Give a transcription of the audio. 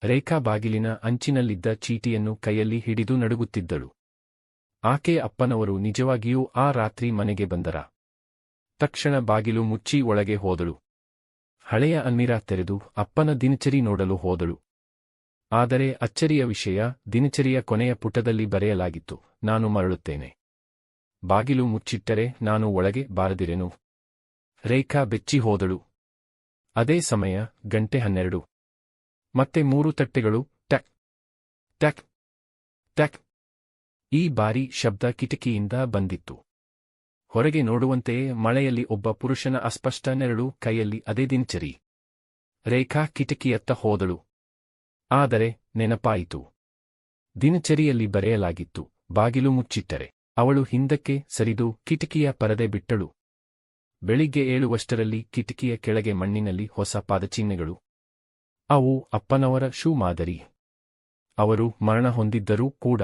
ರೇಖಾ ಬಾಗಿಲಿನ ಅಂಚಿನಲ್ಲಿದ್ದ ಚೀಟಿಯನ್ನು ಕೈಯಲ್ಲಿ ಹಿಡಿದು ನಡುಗುತ್ತಿದ್ದಳು. ಆಕೆಯ ಅಪ್ಪನವರು ನಿಜವಾಗಿಯೂ ಆ ರಾತ್ರಿ ಮನೆಗೆ ಬಂದರ? ತಕ್ಷಣ ಬಾಗಿಲು ಮುಚ್ಚಿ ಒಳಗೆ ಹೋದಳು. ಹಳೆಯ ಅಲ್ಮಿರಾ ತೆರೆದು ಅಪ್ಪನ ದಿನಚರಿ ನೋಡಲು ಹೋದಳು. ಆದರೆ ಅಚ್ಚರಿಯ ವಿಷಯ, ದಿನಚರಿಯ ಕೊನೆಯ ಪುಟದಲ್ಲಿ ಬರೆಯಲಾಗಿತ್ತು, ನಾನು ಮರಳುತ್ತೇನೆ. ಬಾಗಿಲು ಮುಚ್ಚಿಟ್ಟರೆ ನಾನು ಒಳಗೆ ಬಾರದಿರೆನು. ರೇಖಾ ಬೆಚ್ಚಿ ಹೋದಳು. ಅದೇ ಸಮಯ, ಗಂಟೆ 12. ಮತ್ತೆ 3 ತಟ್ಟೆಗಳು, ಟ್ಯಾಕ್ ಟ್ಯಾಕ್ ಟ್ಯಾಕ್. ಈ ಬಾರಿ ಶಬ್ದ ಕಿಟಕಿಯಿಂದ ಬಂದಿತ್ತು. ಹೊರಗೆ ನೋಡುವಂತೆಯೇ ಮಳೆಯಲ್ಲಿ ಒಬ್ಬ ಪುರುಷನ ಅಸ್ಪಷ್ಟ ನೆರಳು, ಕೈಯಲ್ಲಿ ಅದೇ ದಿನಚರಿ. ರೇಖಾ ಕಿಟಕಿಯತ್ತ ಹೋದಳು. ಆದರೆ ನೆನಪಾಯಿತು. ದಿನಚರಿಯಲ್ಲಿ ಬರೆಯಲಾಗಿತ್ತು, ಬಾಗಿಲು ಮುಚ್ಚಿಟ್ಟರೆ. ಅವಳು ಹಿಂದಕ್ಕೆ ಸರಿದು ಕಿಟಕಿಯ ಪರದೆ ಬಿಟ್ಟಳು. ಬೆಳಿಗ್ಗೆ ಏಳುವಷ್ಟರಲ್ಲಿ ಕಿಟಕಿಯ ಕೆಳಗೆ ಮಣ್ಣಿನಲ್ಲಿ ಹೊಸ ಪಾದಚಿಹ್ನೆಗಳು. ಅವು ಅಪ್ಪನವರ ಶೂ ಮಾದರಿ. ಅವರು ಮರಣ ಹೊಂದಿದ್ದರೂ ಕೂಡ